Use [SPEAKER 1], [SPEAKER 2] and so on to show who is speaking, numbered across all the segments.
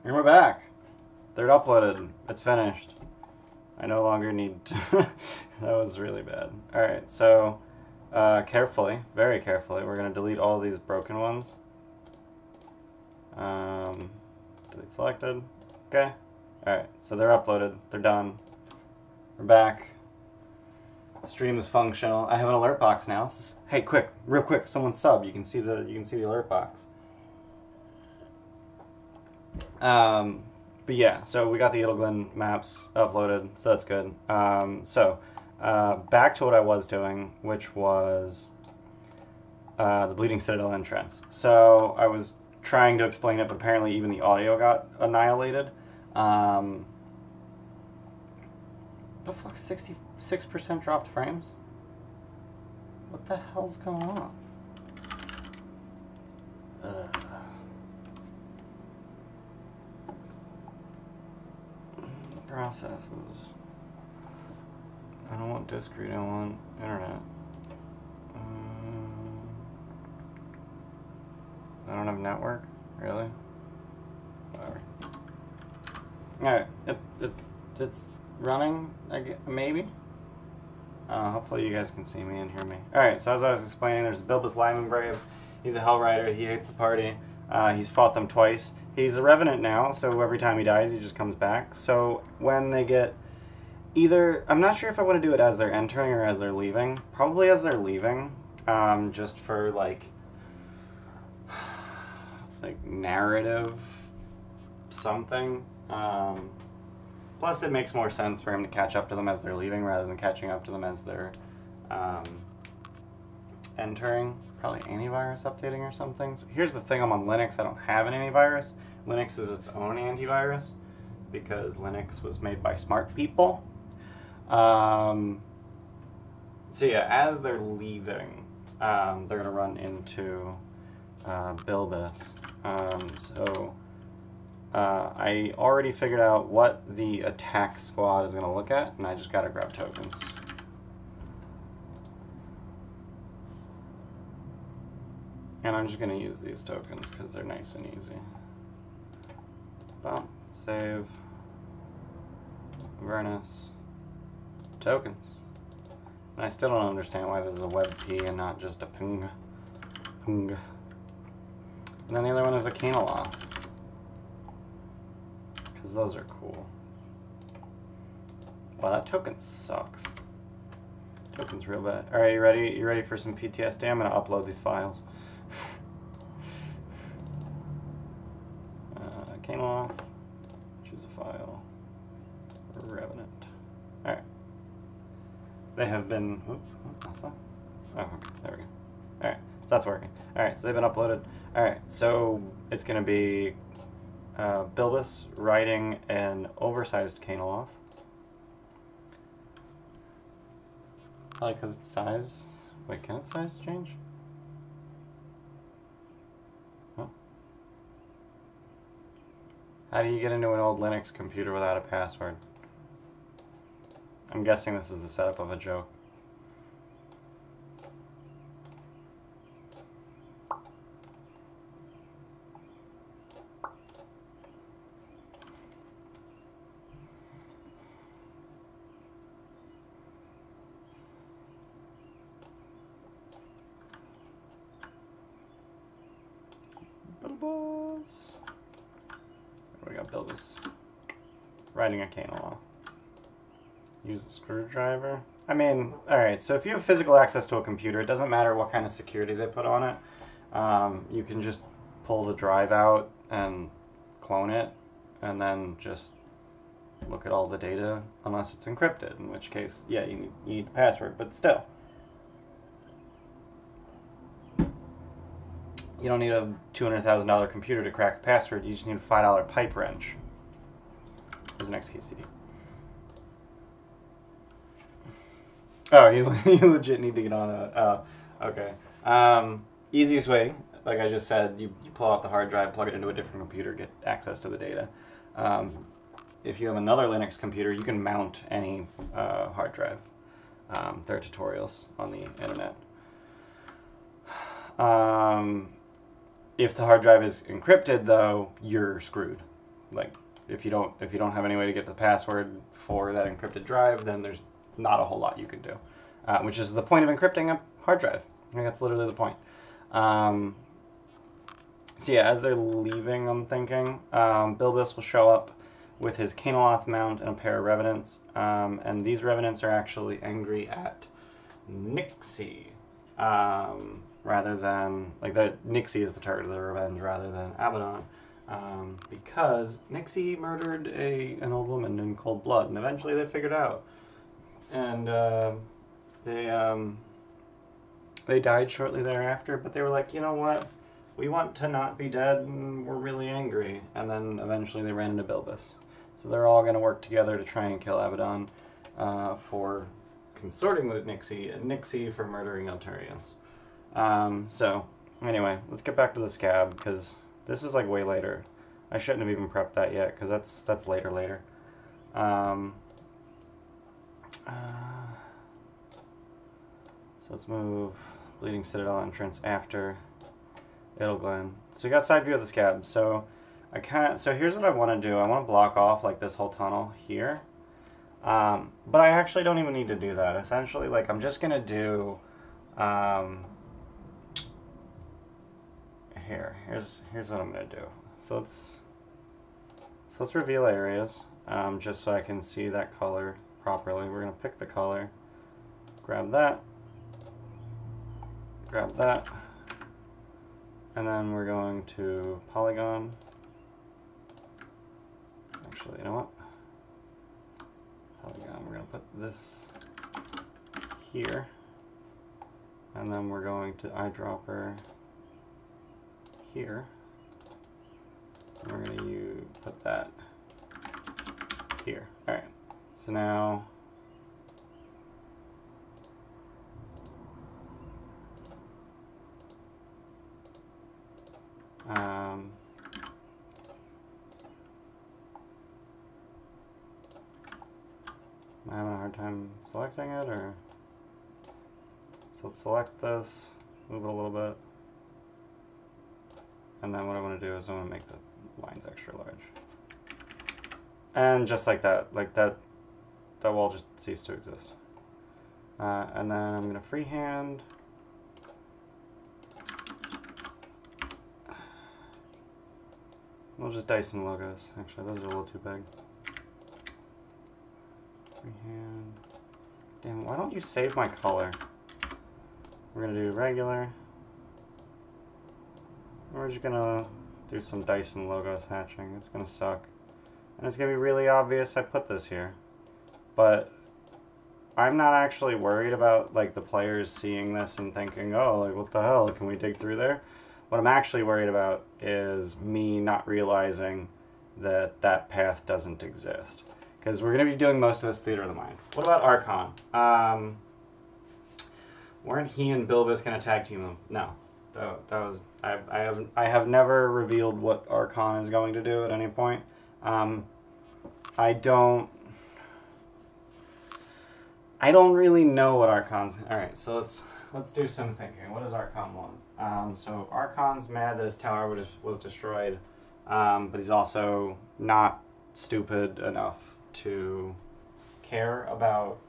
[SPEAKER 1] And we're back. Third uploaded. It's finished. I no longer need to... That was really bad. Alright, so carefully, very carefully, we're going to delete all these broken ones. Delete selected. Okay. Alright, so they're uploaded. They're done. We're back. Stream is functional. I have an alert box now. So, hey, quick, real quick, someone sub. You can see the alert box. But yeah, so we got the Edelglen maps uploaded, so that's good. Back to what I was doing, which was the Bleeding Citadel entrance. So I was trying to explain it, but apparently even the audio got annihilated. The fuck, 66% dropped frames? What the hell's going on? Processes. I don't want disk read, I want internet. I don't have network? Really? Whatever. Alright, it's running, maybe? Hopefully you guys can see me and hear me. Alright, so as I was explaining, there's Bilbus Lyman Brave. He's a Hell Rider, he hates the party. He's fought them twice. He's a Revenant now, so every time he dies, he just comes back. So when they get either... I'm not sure if I want to do it as they're entering or as they're leaving. Probably as they're leaving, just for, like narrative something. Plus, it makes more sense for him to catch up to them as they're leaving rather than catching up to them as they're entering. Probably antivirus updating or something. So here's the thing, I'm on Linux, I don't have an antivirus. Linux is its own antivirus because Linux was made by smart people. So yeah, as they're leaving, they're going to run into Bilbus. I already figured out what the attack squad is going to look at, and I just got to grab tokens. And I'm just going to use these tokens because they're nice and easy. Bump, save, Avernus, tokens. And I still don't understand why this is a WebP and not just a ping. And then the other one is a Canoloth. Because those are cool. Wow, that token sucks. Token's real bad. Alright, you ready? You ready for some PTSD? I'm going to upload these files. Canoloth, choose a file, Revenant. Alright. They have been, alpha? Oh, okay, there we go. Alright, so that's working. Alright, so they've been uploaded. Alright, so it's going to be Bilbus riding an oversized Canoloth. Probably because its size. Wait, can its size change? How do you get into an old Linux computer without a password? I'm guessing this is the setup of a joke. We got Bilbus riding a Canoloth. Use a screwdriver. I mean, alright, so if you have physical access to a computer, it doesn't matter what kind of security they put on it. You can just pull the drive out and clone it, and then just look at all the data, unless it's encrypted, in which case, yeah, you need the password, but still. You don't need a $200,000 computer to crack a password, you just need a $5 pipe wrench. There's an XKCD. Oh, you legit need to get on a... okay. Easiest way, like I just said, you pull out the hard drive, plug it into a different computer, get access to the data. If you have another Linux computer, you can mount any hard drive. There are tutorials on the internet. If the hard drive is encrypted, though, you're screwed like if you don't have any way to get the password for that encrypted drive, then there's not a whole lot you can do, which is the point of encrypting a hard drive. I think that's literally the point. So yeah, as they're leaving, I'm thinking Bilbis will show up with his Canoloth mount and a pair of Revenants, and these Revenants are actually angry at Nixie, rather than, like, Nixie is the target of the revenge rather than Abaddon, because Nixie murdered an old woman in cold blood, and eventually they figured out, and they died shortly thereafter, but they were like, you know what, we want to not be dead, and we're really angry, and then eventually they ran into Bilbis. So they're all going to work together to try and kill Abaddon for consorting with Nixie, and Nixie for murdering Elturians. So, anyway, let's get back to the scab, because this is like way later. I shouldn't have even prepped that yet, because that's later. So let's move Bleeding Citadel entrance after Idleglen. So we got side view of the scab. So here's what I want to do. I want to block off like this whole tunnel here. But I actually don't even need to do that. Essentially, like, I'm just gonna do here's what I'm gonna do. So let's reveal areas, just so I can see that color properly. We're gonna pick the color, grab that, and then we're going to polygon. Actually, you know what? Polygon, we're going to put this here, and then we're going to eyedropper here, and we're going to put that here. Alright, so now I'm having a hard time selecting it, or so let's select this, move it a little bit, and then what I want to do is I want to make the lines extra large, and just like that wall just ceased to exist. And then I'm going to freehand. We'll just dice in logos. Actually, those are a little too big. Freehand. Damn, why don't you save my color? We're gonna do regular. We're just gonna do some dice and logos hatching. It's gonna suck. And it's gonna be really obvious I put this here. But I'm not actually worried about, like, the players seeing this and thinking, oh, like, what the hell, can we dig through there? What I'm actually worried about is me not realizing that that path doesn't exist. Because we're going to be doing most of this Theater of the Mind. What about Archon? Weren't he and Bilbis going to tag team them? No. That was I have never revealed what Archon is going to do at any point. I don't really know what Archon's... Alright, so let's do some thinking. What does Archon want? So Archon's mad that his tower was destroyed, but he's also not stupid enough to care about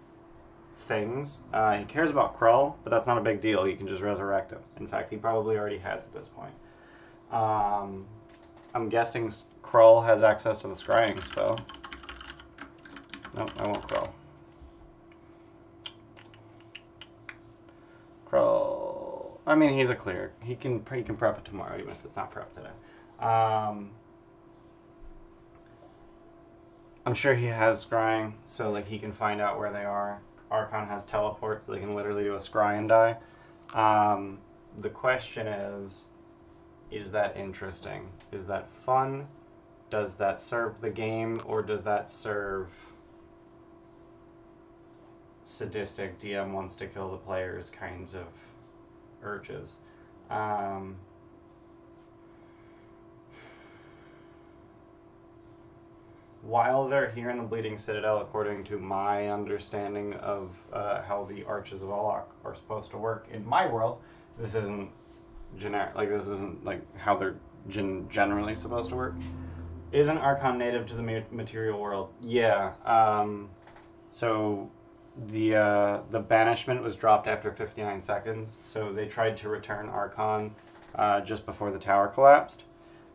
[SPEAKER 1] things. He cares about Krull, but that's not a big deal. He can just resurrect him. In fact, he probably already has at this point. I'm guessing Krull has access to the scrying spell. Nope, I want Krull. Krull. I mean, he's a clear. He can prep it tomorrow, even if it's not prepped today. I'm sure he has scrying, so like he can find out where they are. Archon has teleport, so they can literally do a scry and die. The question is that interesting? Is that fun? Does that serve the game, or does that serve sadistic DM wants to kill the players kinds of urges? While they're here in the Bleeding Citadel, according to my understanding of how the Arches of Alok are supposed to work in my world, this isn't generic. Like, this isn't like how they're generally supposed to work. Isn't Archon native to the material world? Yeah. So the banishment was dropped after 59 seconds. So they tried to return Archon just before the tower collapsed.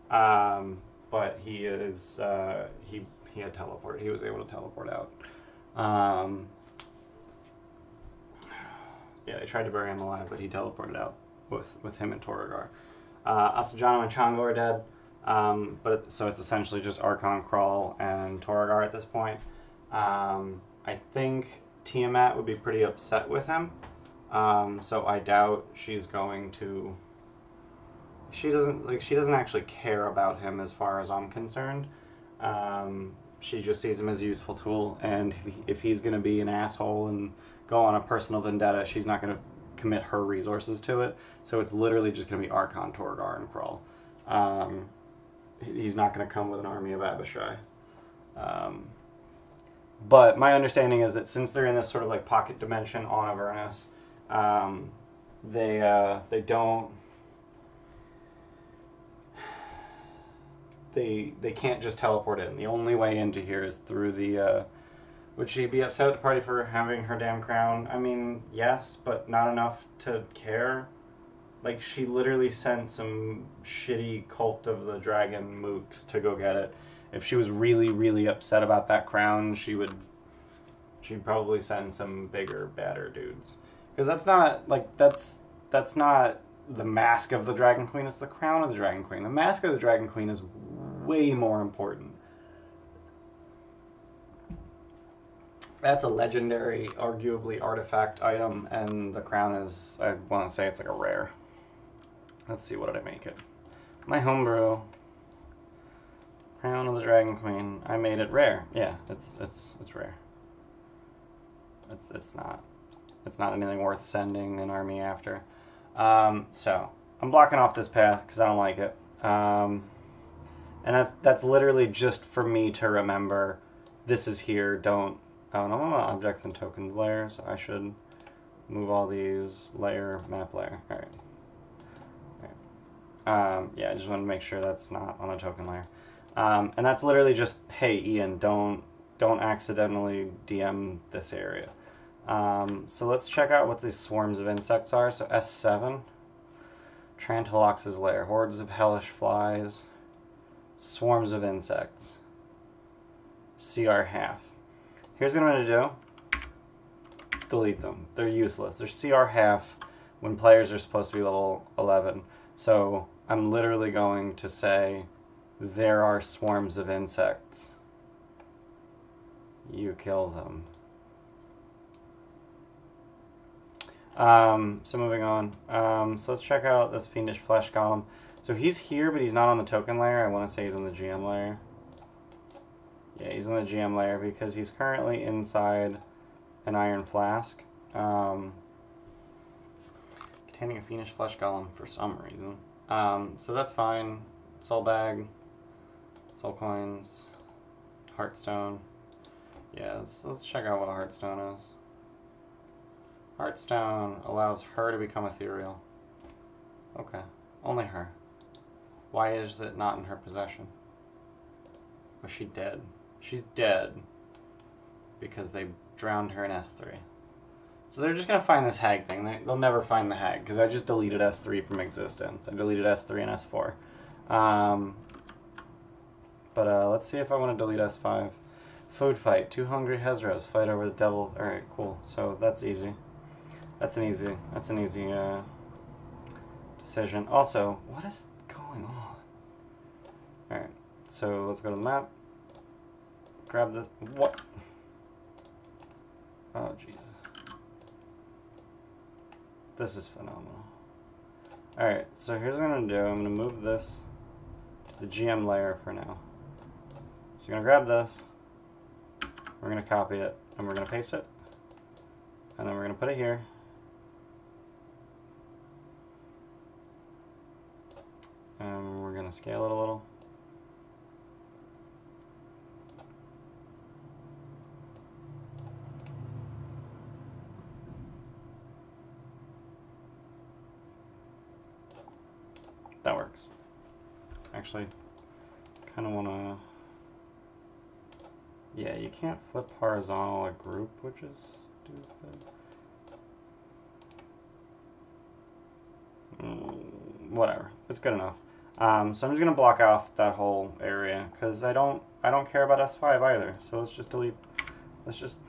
[SPEAKER 1] But he is he had teleport. He was able to teleport out. Yeah, they tried to bury him alive, but he teleported out with him and Torrigar. Asajano and Chango are dead. So it's essentially just Archon, Crawl, and Torrigar at this point. I think Tiamat would be pretty upset with him. So I doubt she's going to. She doesn't actually care about him as far as I'm concerned. She just sees him as a useful tool, and if he's going to be an asshole and go on a personal vendetta, she's not going to commit her resources to it. So it's literally just going to be Archon, Torrigar, and Crawl. He's not going to come with an army of Abishai. But my understanding is that since they're in this sort of like pocket dimension on Avernus, they don't. They can't just teleport in. The only way into here is through the. Would she be upset at the party for having her damn crown? I mean, yes, but not enough to care. Like, she literally sent some shitty Cult of the Dragon mooks to go get it. If she was really, really upset about that crown, she'd probably send some bigger, badder dudes. Because that's not, like, that's not the mask of the Dragon Queen, it's the crown of the Dragon Queen. The mask of the Dragon Queen is way more important. That's a legendary, arguably artifact item, and the crown is, I want to say it's like a rare. Let's see, what did I make it? My homebrew. Crown of the Dragon Queen. I made it rare. Yeah, it's rare. It's not anything worth sending an army after. So I'm blocking off this path because I don't like it. And that's literally just for me to remember. This is here. Don't. Oh no, objects and tokens layer. So I should move all these layer, map layer. All right. Yeah, I just want to make sure that's not on a token layer. And that's literally just, hey Ian, don't accidentally DM this area. So let's check out what these swarms of insects are. So S7, Trantilox's lair, hordes of hellish flies, swarms of insects, CR half. Here's what I'm going to do. Delete them. They're useless. They're CR half when players are supposed to be level 11. So I'm literally going to say there are swarms of insects. You kill them. So moving on. So let's check out this Fiendish Flesh Golem. So he's here, but he's not on the token layer. I want to say he's on the GM layer. Yeah, he's on the GM layer because he's currently inside an Iron Flask. Containing a Fiendish Flesh Golem for some reason. So that's fine. Soul Bag, Soul Coins, Heartstone. Yeah, let's check out what a Heartstone is. Heartstone allows her to become ethereal. Okay, only her. Why is it not in her possession? Was she dead? She's dead because they drowned her in S3. So they're just going to find this hag thing. They'll never find the hag because I just deleted S3 from existence. I deleted S3 and S4. But let's see if I want to delete S5. Food fight. 2 hungry Hezros fight over the devil. Alright, cool. So that's easy. That's an easy decision. Also, what is going on? Alright, so let's go to the map. Grab this. What? Oh, Jesus. This is phenomenal. Alright, so here's what I'm going to do. I'm going to move this to the GM layer for now. So you're going to grab this. We're going to copy it. And we're going to paste it. And then we're going to put it here. And we're going to scale it a little. That works. Actually, kind of want to Yeah, you can't flip horizontal a group, which is stupid. Whatever, it's good enough. So I'm just gonna block off that whole area because I don't care about S5 either. So let's just delete. Let's just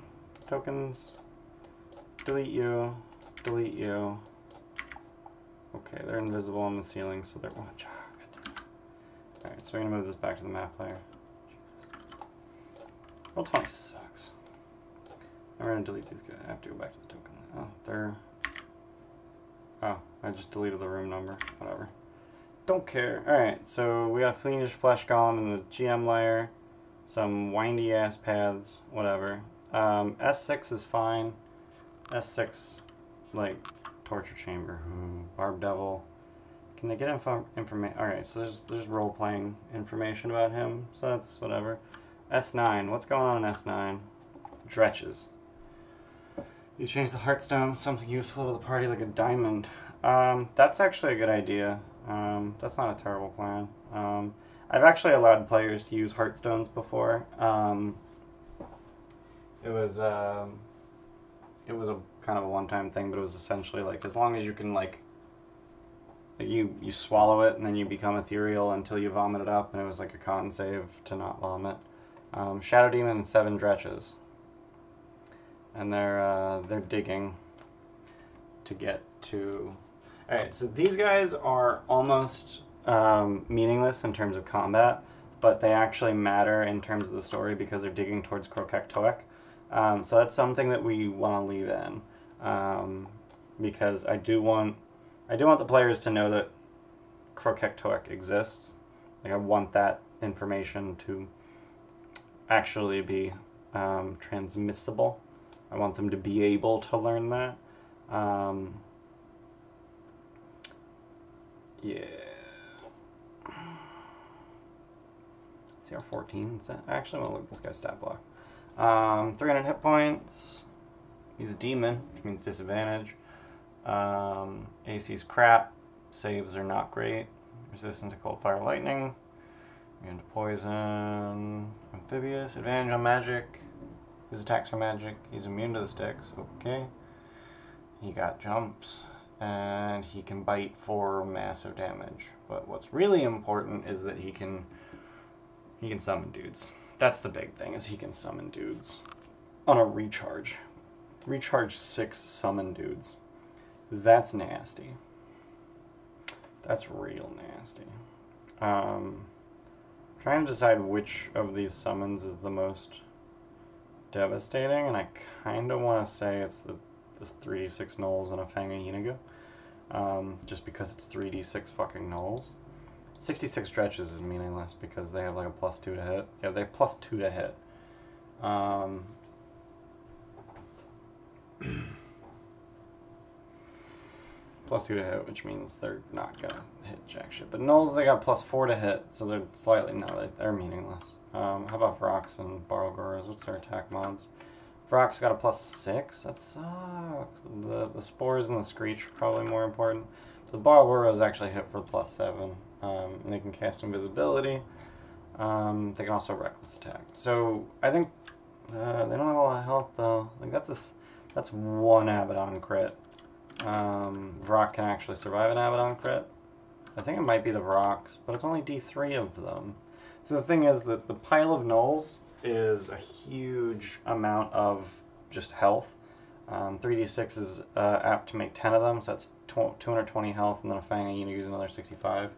[SPEAKER 1] tokens. Delete you. Delete you. Okay, they're invisible on the ceiling, so they're watch. Alright, so we're gonna move this back to the map layer. Roll 20 sucks. And we're gonna delete these guys. I have to go back to the token. Oh, they're. Oh, I just deleted the room number. Whatever. Don't care. Alright, so we got a fiendish flesh golem in the GM layer. Some windy ass paths. Whatever. S6 is fine. S6, like, torture chamber. Barb devil. Can they get information? Alright, so there's role-playing information about him. So that's whatever. S9. What's going on in S9? Dretches. You change the heartstone, something useful to the party like a diamond. That's actually a good idea. That's not a terrible plan. I've actually allowed players to use heartstones before. It was a kind of a one-time thing, but it was essentially like as long as you can like you swallow it and then you become ethereal until you vomit it up, and it was like a con save to not vomit. Shadow Demon and 7 Dretches. And they're digging to get to. Alright, so these guys are almost meaningless in terms of combat, but they actually matter in terms of the story because they're digging towards Krokek-Toek. So that's something that we want to leave in, because I do want the players to know that Krokek-Toek exists. Like I want that information to actually be transmissible. I want them to be able to learn that. Yeah. CR14. I actually want to look at this guy's stat block. 300 hit points. He's a demon, which means disadvantage. AC's crap. Saves are not great. Resistance to cold, fire, lightning. Immune to poison. Amphibious. Advantage on magic. His attacks are magic. He's immune to the sticks. Okay. He got jumps. And he can bite for massive damage. But what's really important is that he can summon dudes. That's the big thing, is he can summon dudes. On a recharge. Recharge 6 summon dudes. That's nasty. That's real nasty. Trying to decide which of these summons is the most devastating, and I kind of want to say it's this 3d6 gnolls and a Fang of Yeenagu. Just because it's 3d6 fucking gnolls. 66 Dretches is meaningless because they have like a +2 to hit. Yeah, they have +2 to hit. +2 to hit, which means they're not gonna hit jack shit. But gnolls, they got +4 to hit, so they're slightly, no, they're meaningless. How about Vrox and Barlgoras? What's their attack mods? Vrox got a +6. That sucks. The spores and the screech are probably more important. The Barlgoras actually hit for +7. And they can cast invisibility. They can also reckless attack. So I think they don't have a lot of health though. Like that's one Abaddon crit. Vrock can actually survive an Abaddon crit. I think it might be the Vrox, but it's only D3 of them. So the thing is that the pile of gnolls is a huge amount of just health. 3d6 is apt to make 10 of them, so that's 220 health, and then a Fang of Yeenagu is another 65.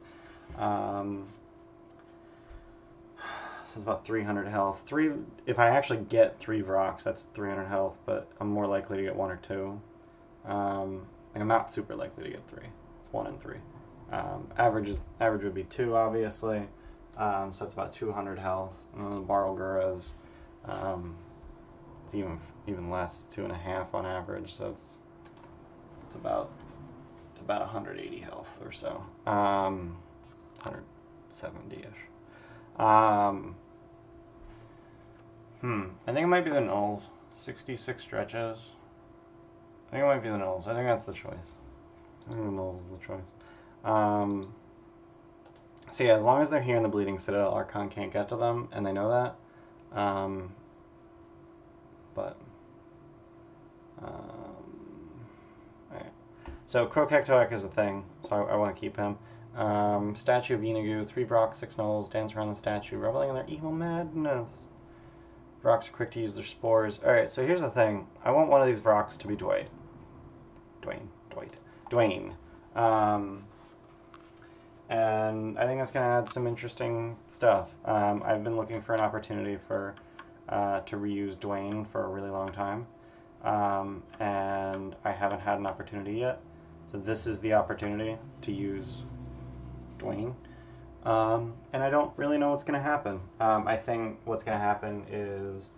[SPEAKER 1] So it's about 300 health. If I actually get 3 Vrox, that's 300 health, but I'm more likely to get 1 or 2. Like I'm not super likely to get 3. It's 1 and 3. Average would be 2, obviously. So it's about 200 health. And then the Barlgoras, it's even less, 2.5 on average. So it's about 180 health or so. 170-ish. I think it might be the gnolls. 66 Dretches. I think it might be the gnolls. I think that's the choice. I think the gnolls is the choice. So yeah, as long as they're here in the Bleeding Citadel, Archon can't get to them, and they know that. but alright. So Krokektoek is a thing, so I want to keep him. Statue of Yeenoghu, 3 Vrock, 6 Gnolls, dance around the statue, reveling in their evil madness. Vrocks are quick to use their spores. Alright, so here's the thing. I want one of these Vrocks to be Dwayne. And I think that's going to add some interesting stuff. I've been looking for an opportunity for to reuse Dwayne for a really long time. And I haven't had an opportunity yet. So this is the opportunity to use Dwayne. And I don't really know what's going to happen. I think what's going to happen is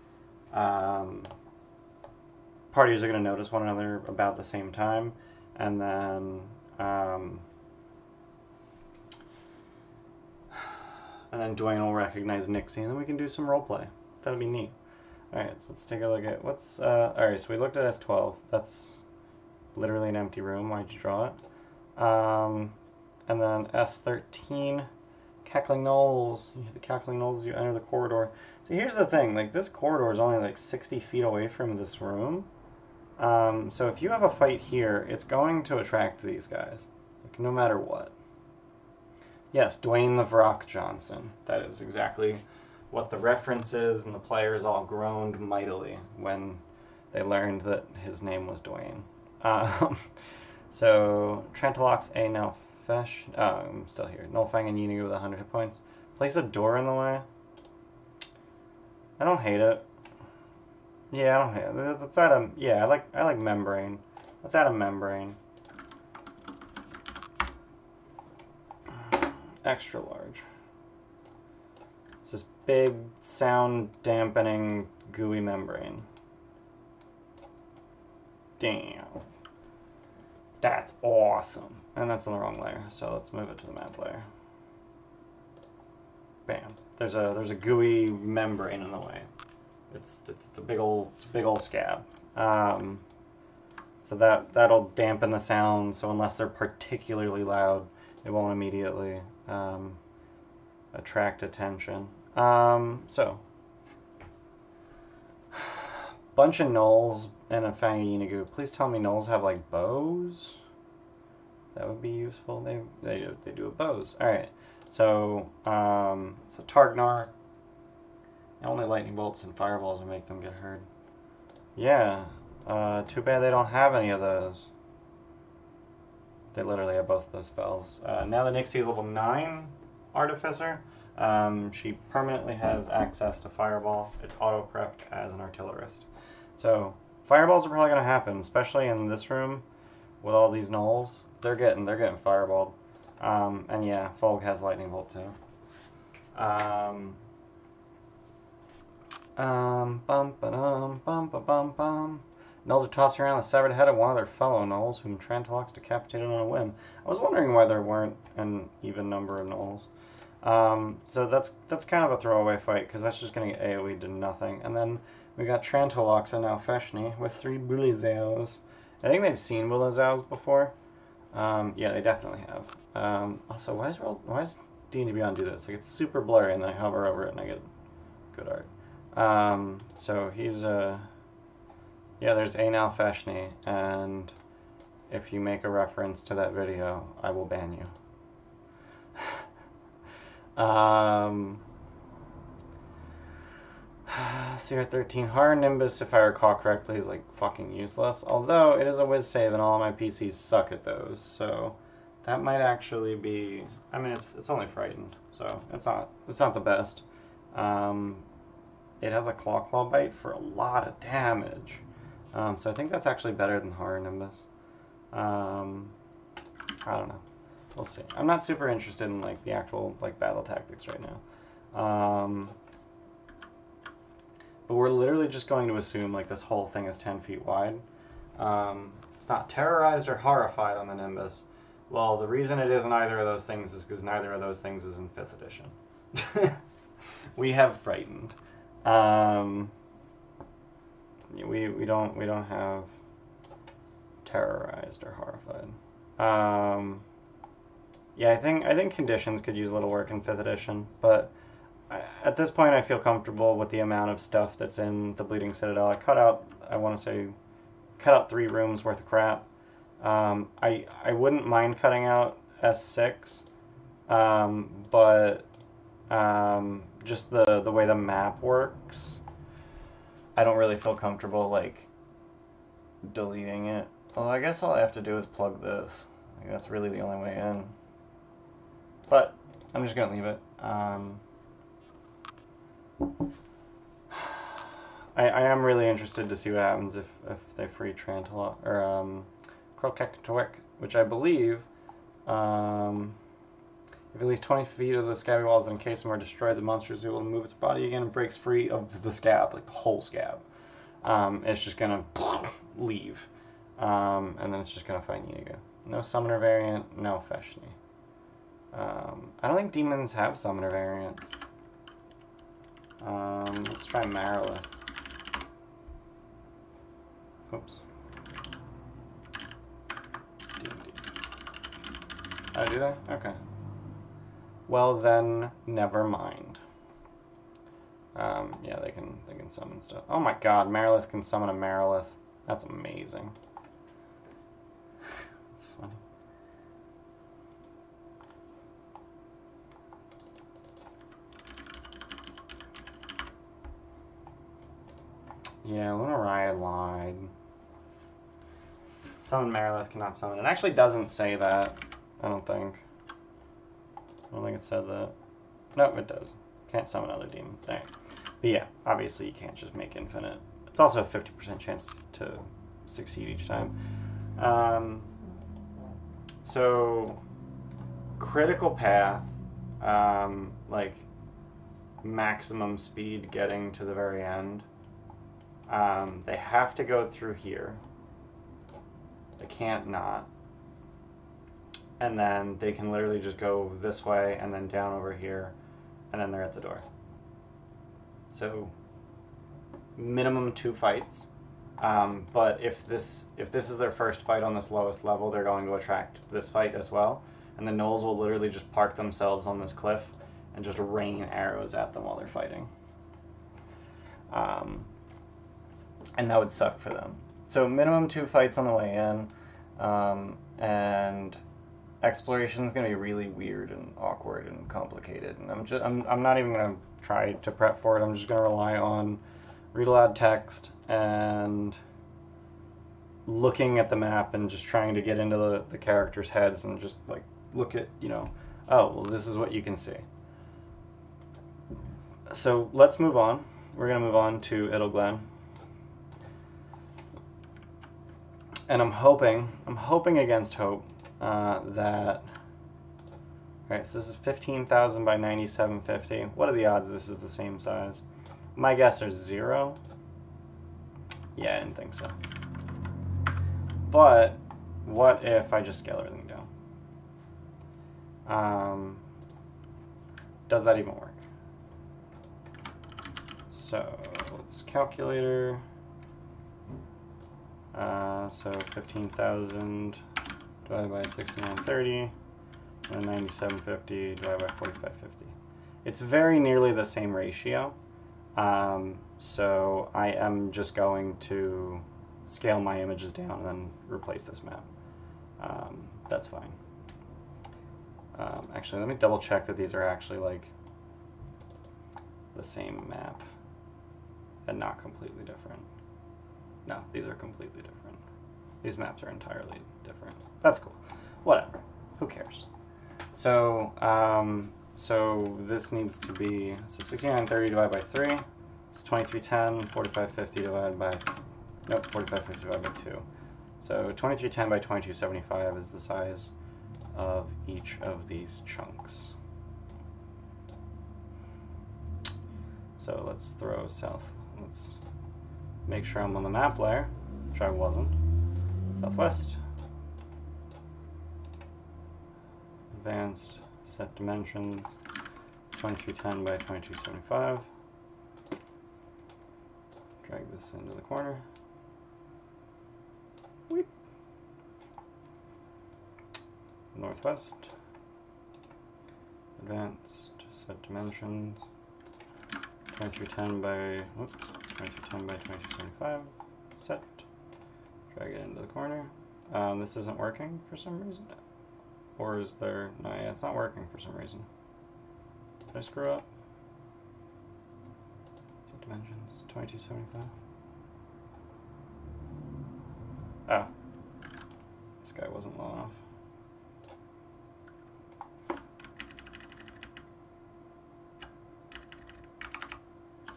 [SPEAKER 1] parties are going to notice one another about the same time, and then Dwayne will recognize Nixie, and then we can do some roleplay. That'd be neat. Alright, so let's take a look at what's... Alright, so we looked at S12. That's literally an empty room. Why'd you draw it? And then S13, Cackling Gnolls. You hit the Cackling Gnolls, you enter the corridor. So here's the thing, like, this corridor is only like 60 feet away from this room. So if you have a fight here, it's going to attract these guys, like, no matter what. Yes, Dwayne the Vrock Johnson. That is exactly what the reference is, and the players all groaned mightily when they learned that his name was Dwayne. So, Trentalox A now Fesh. I'm still here. Nullfang and Yeenoghu with 100 hit points. Place a door in the way. I don't hate it. Yeah, I don't hate it. Let's add a... Yeah, I like membrane. Let's add a membrane. Extra large. It's this big, sound-dampening, gooey membrane. Damn. That's awesome. And that's in the wrong layer, so let's move it to the map layer. Bam. There's a gooey membrane in the way. It's a big old scab. So that'll dampen the sound. So unless they're particularly loud, it won't immediately attract attention. So bunch of Gnolls and a Fang Yeenoghu. Please tell me Gnolls have like bows. That would be useful. They do a bows. All right. So Targnar. Only lightning bolts and fireballs will make them get hurt. Yeah. Too bad they don't have any of those. They literally have both of those spells. Now the Nixie is level 9 Artificer. She permanently has access to Fireball. It's auto-prepped as an Artillerist. So Fireballs are probably going to happen, especially in this room with all these Gnolls. They're getting Fireballed. And yeah, Fulg has Lightning Bolt too. Gnolls are tossing around the severed head of one of their fellow Gnolls, whom Trentalox decapitated on a whim. I was wondering why there weren't an even number of Gnolls. So that's kind of a throwaway fight, because that's just going to get AoE'd to nothing. And then we got Trentalox and now Feshni with 3 Bulizaos. I think they've seen Bulizaos before. Yeah, they definitely have. Also, why does D&D Beyond do this? Like, it's super blurry, and then I hover over it and I get good art. So he's yeah, there's A now Feshni, and if you make a reference to that video, I will ban you. CR13 Horror Nimbus, if I recall correctly, is like fucking useless. Although it is a whiz save, and all of my PCs suck at those, so that might actually be. I mean, it's only frightened, so it's not the best. It has a claw bite for a lot of damage, so I think that's actually better than Horror Nimbus. I don't know. We'll see. I'm not super interested in like the actual like battle tactics right now. But we're literally just going to assume like this whole thing is 10 feet wide. It's not terrorized or horrified on the Nimbus. Well, the reason it isn't either of those things is because neither of those things is in 5th edition. We have frightened. We don't have terrorized or horrified. Yeah, I think conditions could use a little work in 5th edition, but at this point, I feel comfortable with the amount of stuff that's in the Bleeding Citadel. I cut out, I want to say, cut out 3 rooms worth of crap. I wouldn't mind cutting out S6, but just the way the map works, I don't really feel comfortable like deleting it. Well, I guess all I have to do is plug this. Like, that's really the only way in. But I'm just gonna leave it. I am really interested to see what happens if they free Trantala or Krokektoek, which I believe if at least 20 feet of the scabby walls that encase them are destroyed, the monster is able to move its body again and breaks free of the scab, like the whole scab. It's just gonna leave, and then it's just gonna fight Niga. No summoner variant, no Feshni. I don't think demons have summoner variants. Let's try Marilith. Oops. D&D. Oh, do they? Okay. Well then, never mind. Yeah, they can summon stuff. Oh my god, Marilith can summon a Marilith. That's amazing. That's funny. Yeah, Lunaria lied. Summon Marilith cannot summon. It actually doesn't say that, I don't think. I don't think it said that. Nope, it does. Can't summon other demons. Alright. But yeah, obviously you can't just make infinite. It's also a 50% chance to succeed each time. So, critical path, like maximum speed getting to the very end. They have to go through here. They can't not. And then they can literally just go this way and then down over here, and then they're at the door. So minimum 2 fights. But if this is their first fight on this lowest level, they're going to attract this fight as well. And the gnolls will literally just park themselves on this cliff and just rain arrows at them while they're fighting. And that would suck for them. So minimum 2 fights on the way in, and exploration is going to be really weird and awkward and complicated. And I'm not even going to try to prep for it. I'm just going to rely on read aloud text and looking at the map and just trying to get into the characters' heads and just like look at, you know, oh, well, this is what you can see. So let's move on. We're going to move on to Idelglen. And I'm hoping against hope that, alright, so this is 15,000 by 9750. What are the odds this is the same size? My guess are 0. Yeah, I didn't think so. But what if I just scale everything down? Does that even work? So let's calculator. So 15,000 divided by 6930, and 9750 divided by 4550. It's very nearly the same ratio. So I am just going to scale my images down and then replace this map. That's fine. Actually, let me double check that these are actually like the same map and not completely different. No, these are completely different. These maps are entirely different. That's cool. Whatever. Who cares? So, so this needs to be, so 6930 divided by 3 is 2310, 4550 divided by, nope, 4550 divided by 2. So 2310 by 2275 is the size of each of these chunks. So let's throw south. Let's make sure I'm on the map layer, which I wasn't. Southwest. Advanced, set dimensions, 2310 by 2275. Drag this into the corner. Weep. Northwest. Advanced, set dimensions, 2310 by 2310 by 2275. Set. Drag it into the corner. This isn't working for some reason. Or is there... No, yeah, it's not working for some reason. Did I screw up? Set dimensions. 2275. Oh. This guy wasn't low enough.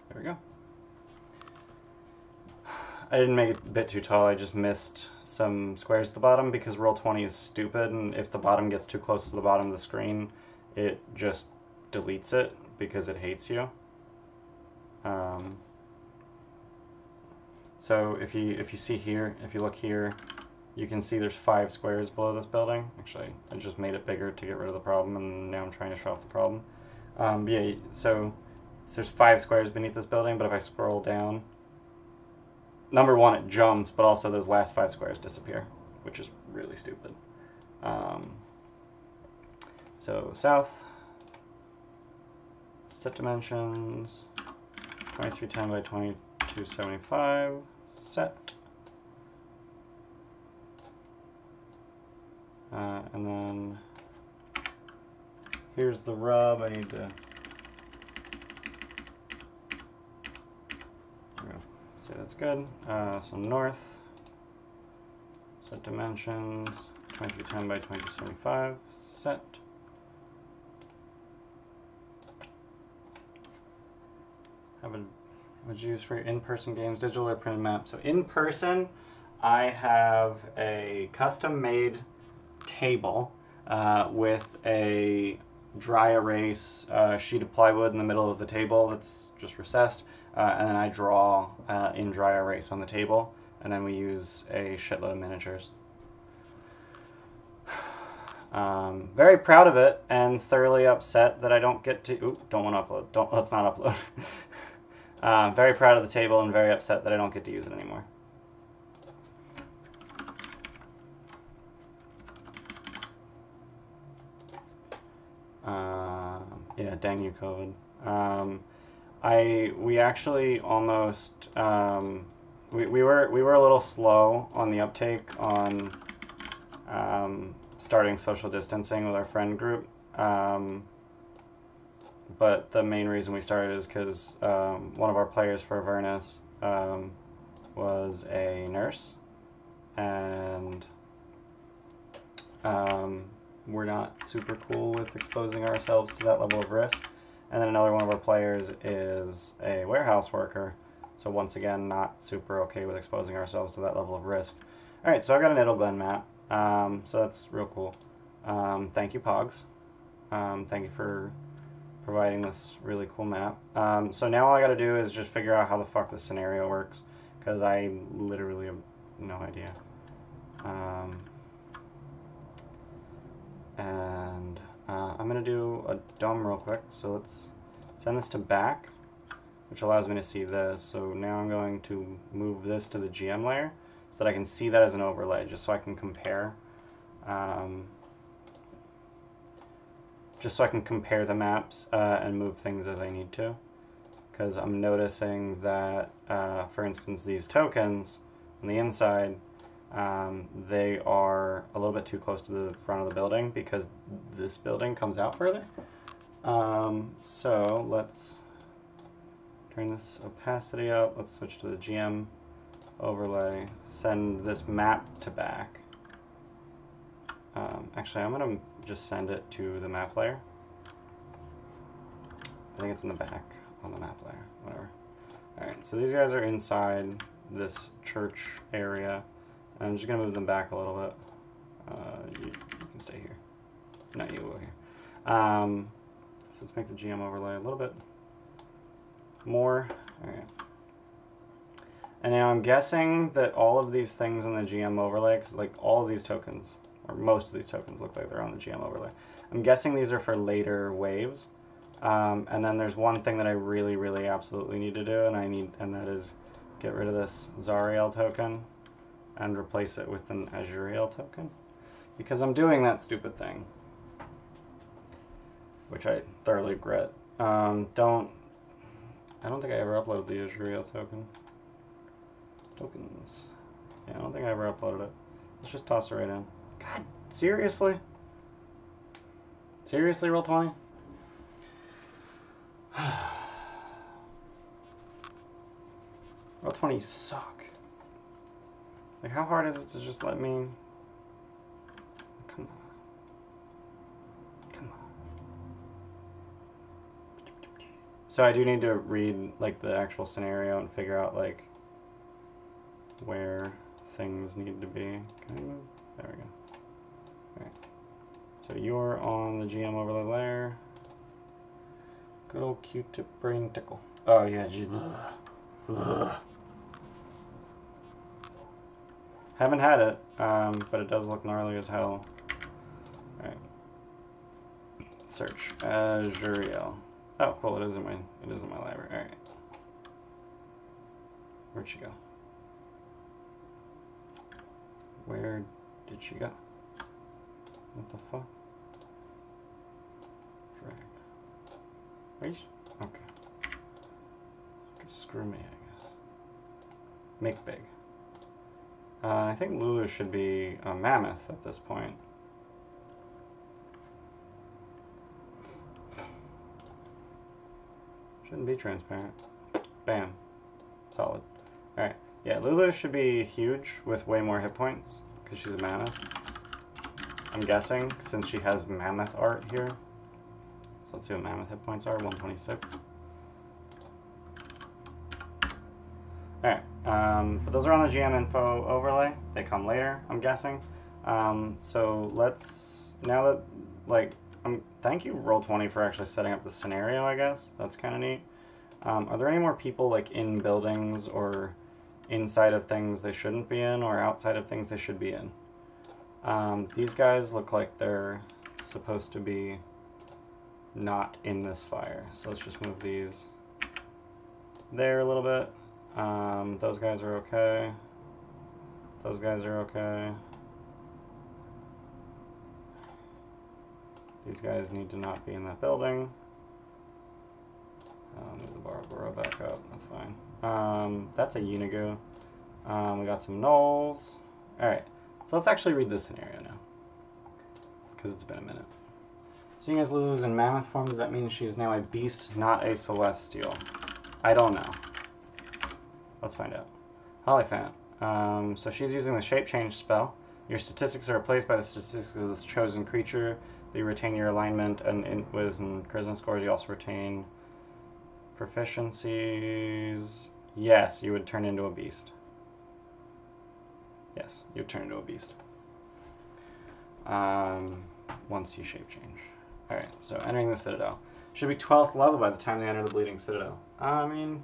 [SPEAKER 1] There we go. I didn't make it a bit too tall, I just missed some squares at the bottom because Roll20 is stupid, and if the bottom gets too close to the bottom of the screen, it just deletes it because it hates you. So if you see here, if you look here, you can see there's 5 squares below this building. Actually, I just made it bigger to get rid of the problem, and now I'm trying to show off the problem. Yeah, so there's 5 squares beneath this building, but if I scroll down, number one, it jumps, but also those last 5 squares disappear, which is really stupid. So south, set dimensions, 2310 by 2275, set. And then here's the rub. I need to say that's good. So north, set dimensions, 2310 by 2275, set. Would you use for your in-person games, digital or printed map? So in person, I have a custom-made table with a dry erase sheet of plywood in the middle of the table that's just recessed, and then I draw in dry erase on the table, and then we use a shitload of miniatures. Very proud of it, and thoroughly upset that I don't get to... Ooh, don't want to upload. Let's not upload. Very proud of the table and very upset that I don't get to use it anymore. Yeah, dang you, COVID. We actually almost we were a little slow on the uptake on starting social distancing with our friend group. But the main reason we started is because one of our players for Avernus was a nurse, and we're not super cool with exposing ourselves to that level of risk. And then another one of our players is a warehouse worker, so once again, not super okay with exposing ourselves to that level of risk. Alright, so I got an Idleglen map, so that's real cool. Thank you, Pogs. Thank you for providing this really cool map. So now all I gotta do is just figure out how the fuck this scenario works, because I literally have no idea. I'm gonna do a dome real quick, so let's send this to back, which allows me to see this. So now I'm going to move this to the GM layer so that I can see that as an overlay, just so I can compare the maps and move things as I need to. Because I'm noticing that, for instance, these tokens on the inside, they are a little bit too close to the front of the building because this building comes out further. So let's turn this opacity up. Let's switch to the GM overlay. Send this map to back. Actually, I'm going to just send it to the map layer. I think it's in the back on the map layer, whatever. Alright, so these guys are inside this church area. I'm just going to move them back a little bit. You can stay here. No, you will here. So let's make the GM overlay a little bit more. Alright. And now I'm guessing that all of these things in the GM overlay, because like all of these tokens, or most of these tokens look like they're on the GM overlay. I'm guessing these are for later waves. And then there's one thing that I really, really absolutely need to do, and that is get rid of this Zariel token and replace it with an Azuriel token, because I'm doing that stupid thing, which I thoroughly regret. I I don't think I ever uploaded the Israel token. Tokens. Yeah, I don't think I ever uploaded it. Let's just toss it right in. God, seriously? Seriously, Roll20? Roll20 suck. Like, how hard is it to just let me... Come on. Come on. So I do need to read, like, the actual scenario and figure out, like, where things need to be. Can I move? There we go. Alright. So you're on the GM overlay layer. Good old Q-tip brain tickle. Oh, yeah. Haven't had it, but it does look gnarly as hell. Alright. Search. Azuriel. Oh, cool. It is in my library. Alright. Where'd she go? Where did she go? What the fuck? Drag. Are you? Okay. Screw me, I guess. Make big. I think Lulu should be a mammoth at this point. Shouldn't be transparent. Bam. Solid. Alright. Yeah, Lulu should be huge with way more hit points because she's a mammoth. I'm guessing since she has mammoth art here. So let's see what mammoth hit points are. 126. Alright. But those are on the GM info overlay. They come later, I'm guessing. So let's, now that, like, thank you Roll20 for actually setting up the scenario, I guess. That's kind of neat. Are there any more people, like, in buildings or inside of things they shouldn't be in, or outside of things they should be in? These guys look like they're supposed to be not in this fire. So let's just move these there a little bit. Those guys are okay. Those guys are okay. These guys need to not be in that building. Move the Barbara back up. That's fine. That's a Unigu. We got some Knolls. Alright, so let's actually read this scenario now. Because it's been a minute. Seeing as Lulu's in mammoth form, does that mean she is now a beast, not a celestial? I don't know. Let's find out. Hollyphant. So she's using the shape change spell. Your statistics are replaced by the statistics of this chosen creature. You retain your alignment and Wiz and Charisma scores. You also retain proficiencies. Yes, you would turn into a beast. Yes, you would turn into a beast. Once you shape change. Alright, so entering the Citadel. Should be 12th level by the time they enter the Bleeding Citadel. I mean,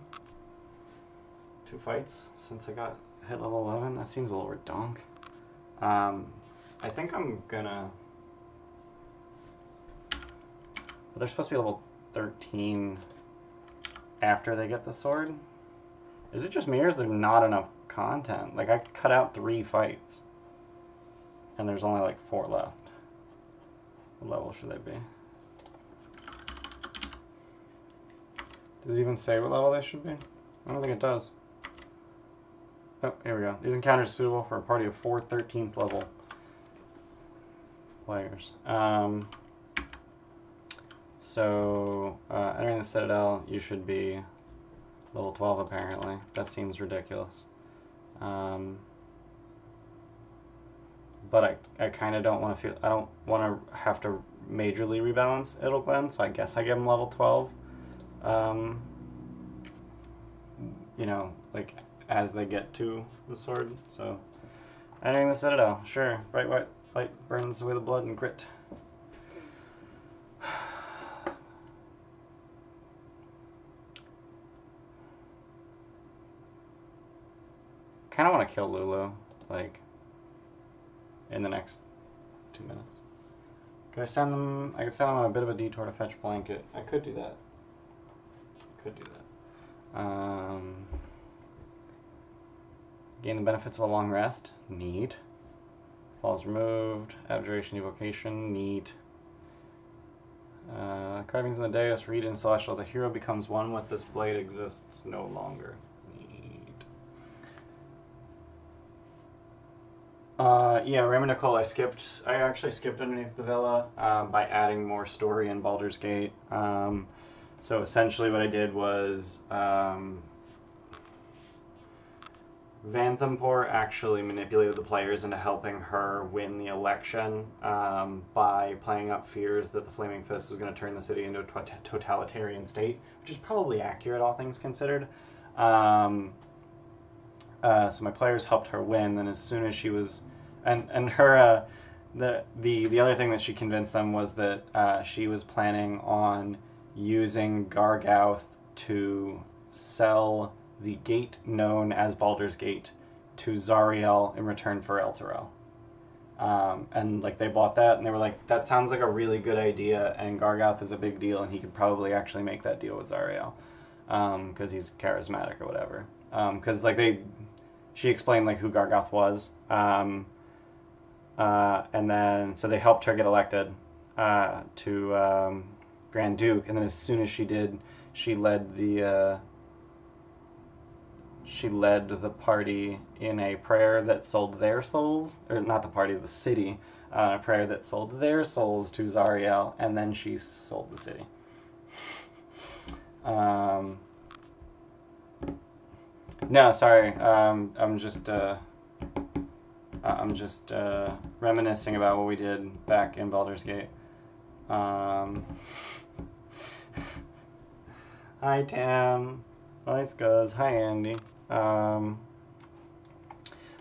[SPEAKER 1] 2 fights since I got hit level 11. That seems a little redonk. I think I'm gonna... But they're supposed to be level 13 after they get the sword. Is it just me or is there not enough content? Like, I cut out 3 fights. And there's only like 4 left. What level should they be? Does it even say what level they should be? I don't think it does. Oh, here we go. These encounters are suitable for a party of 4 13th level players. So, entering the Citadel, you should be level 12 apparently. That seems ridiculous. But I kind of don't want to feel, I don't want to have to majorly rebalance Idleglen, so I guess I give him level 12. You know, like, as they get to the sword. So, entering the Citadel, sure. Bright white light burns away the blood and grit. Kind of want to kill Lulu, like, in the next 2 minutes. Could I send them? I could send them on a bit of a detour to fetch blanket. I could do that. Could do that. Gain the benefits of a long rest. Neat. Falls removed. Abjuration evocation. Neat. Carvings in the Deus, read in Celestial. The hero becomes one with this blade, exists no longer. Neat. Yeah, Raymond Nicole, I actually skipped underneath the villa by adding more story in Baldur's Gate. So essentially what I did was Vanthampur actually manipulated the players into helping her win the election by playing up fears that the Flaming Fist was going to turn the city into a totalitarian state, which is probably accurate, all things considered. So my players helped her win, and as soon as she was... And her... the other thing that she convinced them was that she was planning on using Gargouth to sell the gate known as Baldur's Gate to Zariel in return for Elturel. And like they bought that and they were like, that sounds like a really good idea, and Gargouth is a big deal and he could probably actually make that deal with Zariel because he's charismatic or whatever. Because like she explained like who Gargouth was, and then so they helped her get elected to Grand Duke, and then as soon as she did, she led the party in a prayer that sold their souls, or not the party, the city, a prayer that sold their souls to Zariel, and then she sold the city. No, sorry, I'm just reminiscing about what we did back in Baldur's Gate. Hi, Tam. Hi, Scuzz. Hi, Andy.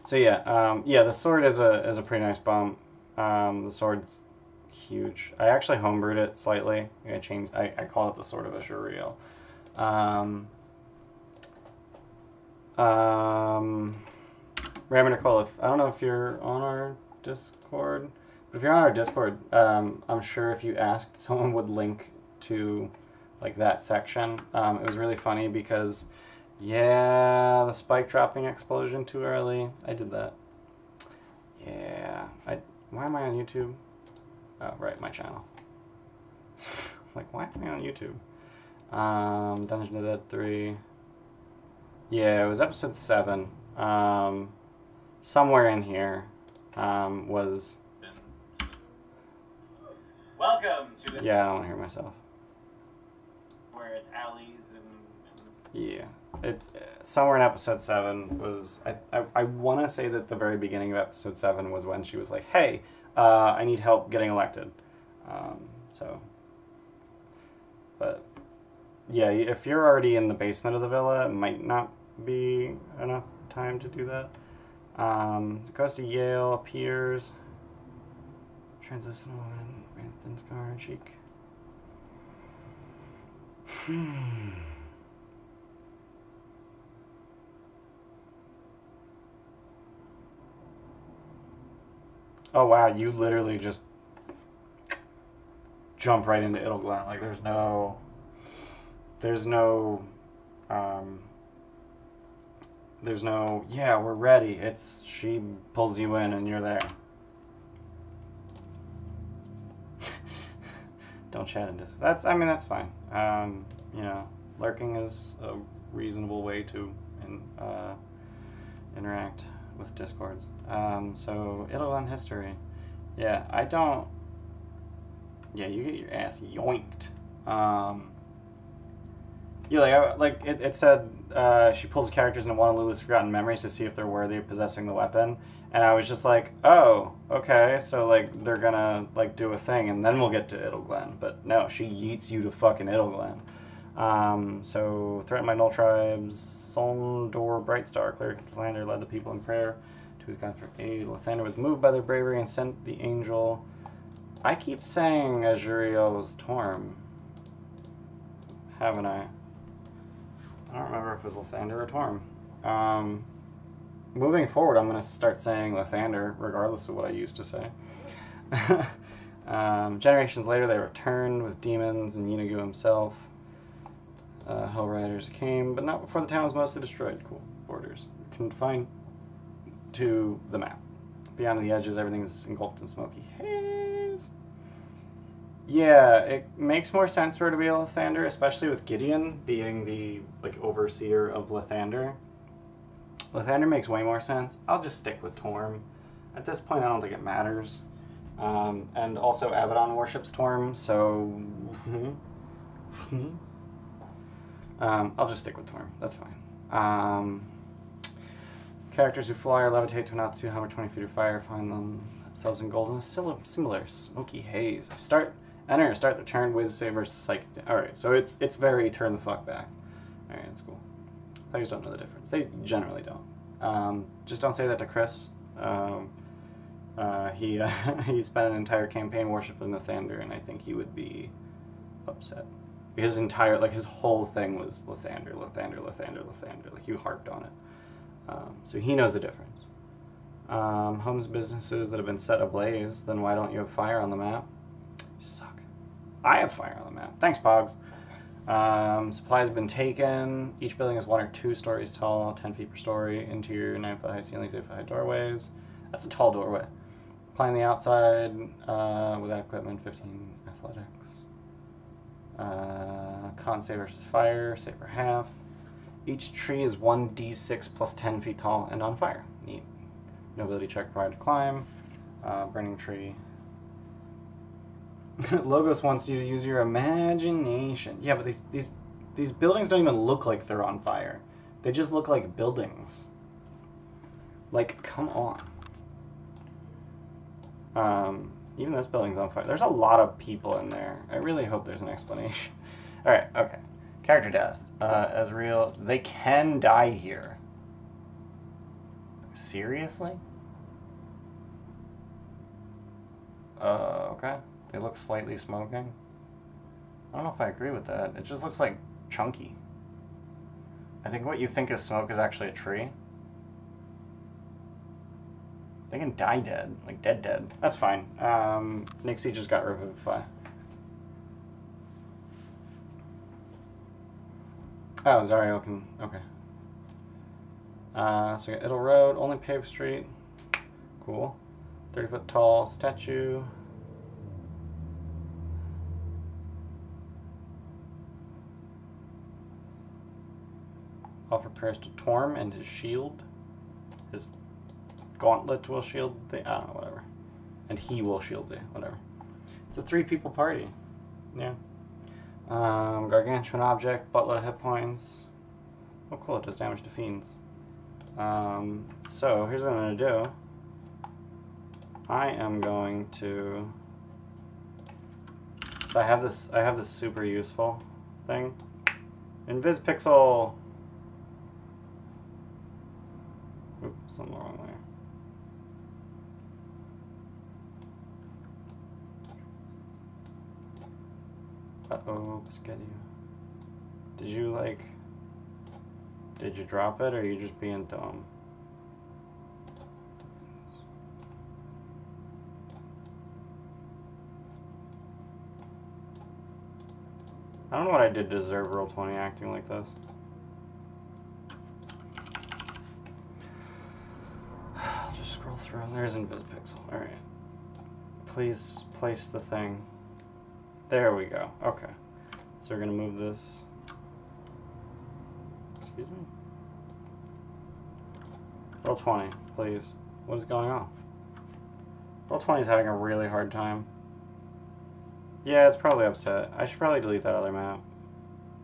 [SPEAKER 1] So yeah, the sword is a pretty nice bump. The sword's huge. I actually homebrewed it slightly. I call it the Sword of Azuriel. Raymond Nicole, I don't know if you're on our Discord, but if you're on our Discord, I'm sure if you asked, someone would link to like that section. It was really funny because, yeah, the spike dropping explosion too early. I did that. Yeah. Why am I on YouTube? Oh, right, my channel. Like, why am I on YouTube? Dungeon of the Dead 3. Yeah, it was episode 7. Somewhere in here was...
[SPEAKER 2] Welcome to the...
[SPEAKER 1] Yeah, I don't hear myself.
[SPEAKER 2] Where it's alleys and...
[SPEAKER 1] Yeah. It's somewhere in episode 7 was... I want to say that the very beginning of episode 7 was when she was like, hey, I need help getting elected. But, yeah, if you're already in the basement of the villa, it might not be enough time to do that. It goes to Yale, appears. Translucent woman, thin scar, cheek. Oh wow, you literally just jump right into Idelglen. Like there's no, yeah, we're ready. It's, she pulls you in and you're there. Don't chat in this. That's fine. You know, lurking is a reasonable way to interact with Discords. So, Idelglen history. Yeah, I don't... Yeah, you get your ass yoinked. Yeah, it said she pulls the characters into one of Lulu's forgotten memories to see if they're worthy of possessing the weapon, and I was just like, oh, okay, so like they're gonna like do a thing, and then we'll get to Idelglen. But no, she yeets you to fucking Idelglen. So threatened by Null tribes, Sondor Brightstar, cleric of Lathander, led the people in prayer to his god for aid. Lathander was moved by their bravery and sent the angel. I keep saying Azuriel's Torm, haven't I? I don't remember if it was Lathander or Torm. Moving forward, I'm going to start saying Lathander, regardless of what I used to say. Generations later, they returned with demons and Yeenagu himself. Hell Riders came, but not before the town was mostly destroyed. Cool. Borders. Confined to the map. Beyond the edges, everything is engulfed in smoky haze. Yeah, it makes more sense for her to be a Lathander, especially with Gideon being the like overseer of Lathander. Lathander makes way more sense. I'll just stick with Torm. At this point, I don't think it matters. And also, Abaddon worships Torm, so I'll just stick with Torm. That's fine. Characters who fly or levitate to an altitude 120 feet of fire find themselves in golden, similar smoky haze. Start the turn, Wiz Saver, Psychic. Alright, so it's very turn the fuck back. Alright, that's cool. Players don't know the difference. They generally don't. Just don't say that to Chris. He spent an entire campaign worshiping the Thunder, and I think he would be upset. His whole thing was Lathander. Like, you harped on it. So he knows the difference. Homes, businesses that have been set ablaze, then why don't you have fire on the map? You suck. I have fire on the map. Thanks, Pogs. Supplies have been taken. Each building is 1 or 2 stories tall, 10 feet per story. Interior, 9-foot high ceilings, 8-foot high doorways. That's a tall doorway. Climb the outside without equipment, 15 athletics. Con save versus fire, save for half. Each tree is 1d6 plus 10 feet tall and on fire. Neat. Nobility check required to climb. Burning tree. Logos wants you to use your imagination. Yeah, but these buildings don't even look like they're on fire. They just look like buildings. Like, come on. Even this building's on fire. There's a lot of people in there. I really hope there's an explanation. Alright, okay. Character death. As real. They can die here. Seriously? Okay. They look slightly smoking. I don't know if I agree with that. It just looks like chunky. I think what you think is smoke is actually a tree. They can die dead. Like dead. That's fine. Nixie just got Revivify. Oh, Zariel can... Okay. So we got Idle Road, only paved street. Cool. 30-foot tall statue. Offer prayers to Torm and his shield. His gauntlet will shield the... I don't know, whatever. And he will shield the... Whatever. It's a 3-people party. Yeah. Gargantuan object, buttload of hit points. Oh, cool, it does damage to fiends. So, here's what I'm going to do. I am going to... So I have this super useful thing. Invis Pixel! Oops, I'm the wrong way. Uh-oh, Biscuit. Did you drop it, or are you just being dumb? I don't know what I did to deserve Roll20 acting like this. I'll just scroll through. There's InvisPixel. Alright. Please place the thing. There we go. Okay. So we're going to move this. Excuse me? Roll20, please. What is going on? Roll20 is having a really hard time. Yeah, it's probably upset. I should probably delete that other map.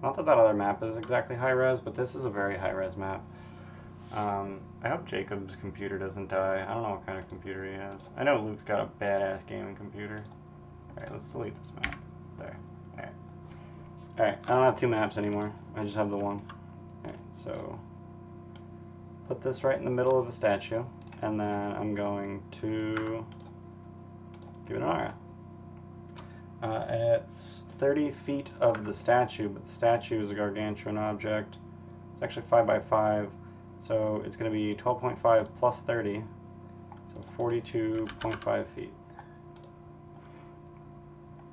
[SPEAKER 1] Not that that other map is exactly high-res, but this is a very high-res map. I hope Jacob's computer doesn't die. I don't know what kind of computer he has. I know Luke's got a badass gaming computer. Alright, let's delete this map. There. Alright. Alright, I don't have 2 maps anymore. I just have the one. Alright, so... Put this right in the middle of the statue. And then I'm going to... give it an aura. And it's 30 feet of the statue, but the statue is a gargantuan object. It's actually 5 by 5, so it's going to be 12.5 plus 30, so 42.5 feet.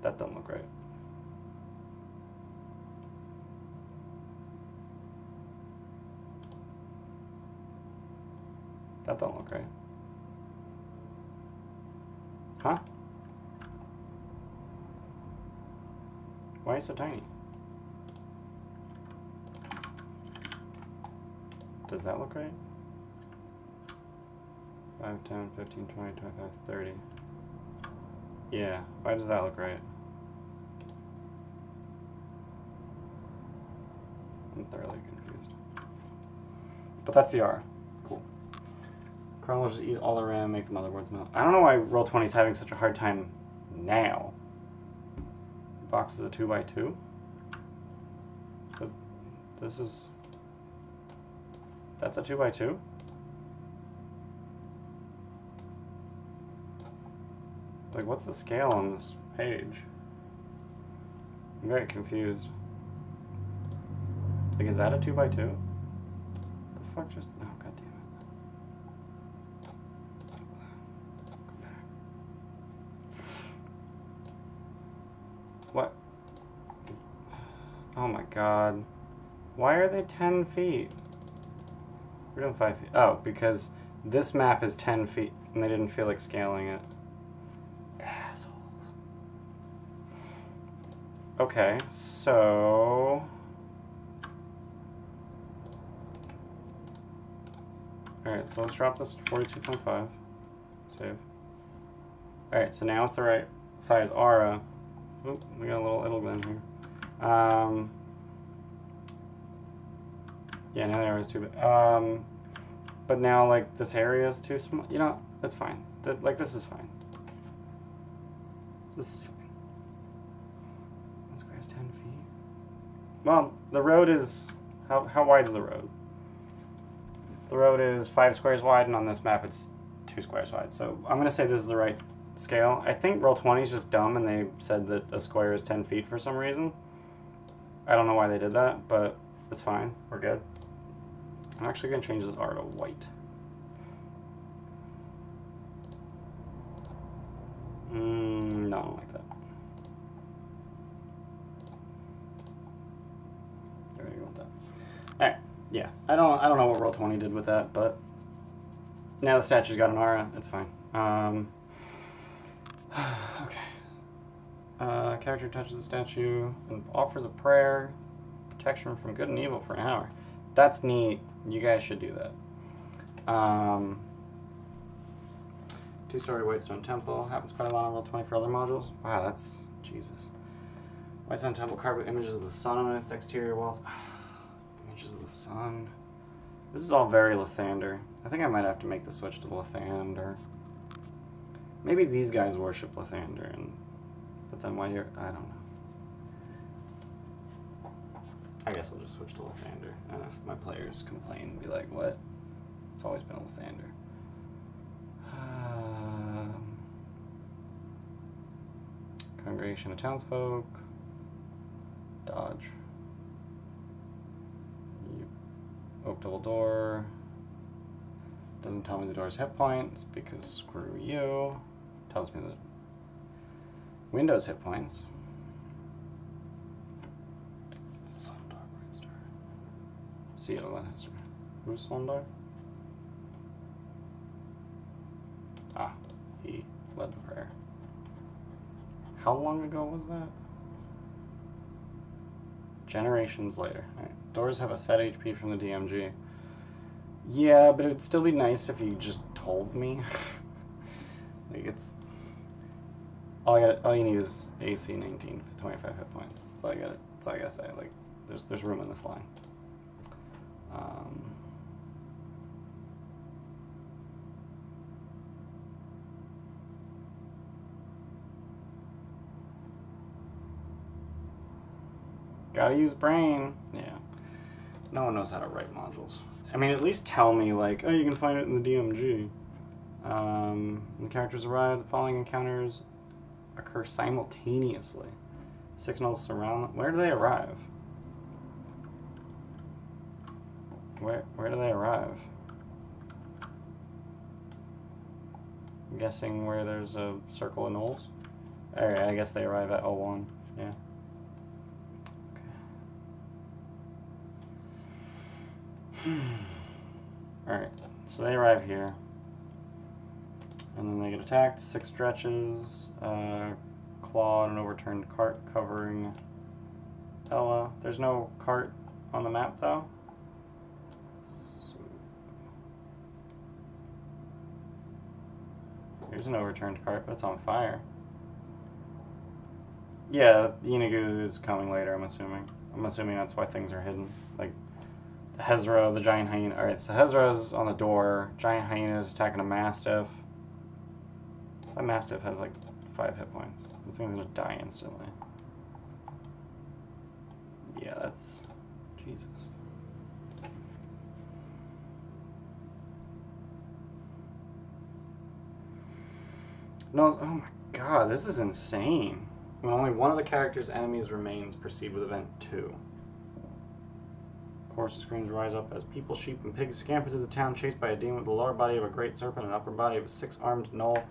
[SPEAKER 1] That doesn't look right. That don't look right. Huh? Why are you so tiny? Does that look right? 5, 10, 15, 20, 25, 30. Yeah, why does that look right? I'm thoroughly confused. But that's the R. Cool. Kernel will just eat all the RAM, make the motherboards melt. I don't know why Roll20 is having such a hard time now. The box is a 2x2. So this is... That's a 2x2? Like, what's the scale on this page? I'm very confused. Like, is that a 2x2? The fuck just... Oh, god damn it. Go back. What? Oh my god. Why are they 10 feet? We're doing 5 feet. Oh, because this map is 10 feet, and they didn't feel like scaling it. Assholes. Okay, so... Alright, so let's drop this to 42.5. Save. Alright, so now it's the right size aura. Oop, we got a little idle gun here. Yeah, now the area is too big. But now, like, this area is too small. You know, that's fine. Like, this is fine. This is fine. 1 square is 10 feet. Well, the road is... How wide is the road? The road is 5 squares wide, and on this map it's 2 squares wide. So I'm going to say this is the right scale. I think Roll20 is just dumb, and they said that a square is 10 feet for some reason. I don't know why they did that, but it's fine. We're good. I'm actually going to change this R to white. No, I don't like that. There we go with that. Alright, yeah. I don't know what Roll20 did with that, but now the statue's got an aura, it's fine. Okay. Character touches the statue and offers a prayer, protection from good and evil for an hour. That's neat. You guys should do that. 2-story white stone temple. Happens quite a lot on Roll20 for other modules. Wow, that's... Jesus. White stone temple carved with images of the sun on its exterior walls. Images of the sun. This is all very Lathander. I think I might have to make the switch to Lathander. Maybe these guys worship Lathander, but then why you're... I don't know. I guess I'll just switch to Lathander, and if my players complain, be like, what? It's always been Lathander. Congregation of townsfolk. Dodge. Oak double door. Doesn't tell me the door's hit points, because screw you. Tells me the Windows hit points. Citadel answer. Who's Sondar? Ah, he led the prayer. How long ago was that? Generations later. All right. Doors have a set HP from the DMG. Yeah, but it would still be nice if you just told me. Like, it's... All you need is AC 19 for 25 hit points. That's all I gotta say. Like, there's room in this line. Gotta use brain. Yeah. No one knows how to write modules. I mean, at least tell me, like, oh, you can find it in the DMG. When characters arrive, the following encounters occur simultaneously. Signals surround them. Where do they arrive? Where do they arrive? I'm guessing where there's a circle of knolls. Alright, I guess they arrive at L1. Yeah. Okay. Alright, so they arrive here. And then they get attacked. 6 stretches, claw, and an overturned cart covering There's no cart on the map though. So, here's an overturned cart, but it's on fire. Yeah, Yeenagu is coming later, I'm assuming. I'm assuming that's why things are hidden. Like, the Hezro, the giant hyena. Alright, so Hezro's on the door. Giant hyena is attacking a Mastiff. That Mastiff has like 5 hit points. This thing's gonna die instantly. Yeah, that's... Jesus. No, oh my god, this is insane. When only one of the character's enemies remains, proceed with event 2. Chorus screams rise up as people, sheep, and pigs scamper through the town, chased by a demon with the lower body of a great serpent and upper body of a 6-armed gnoll,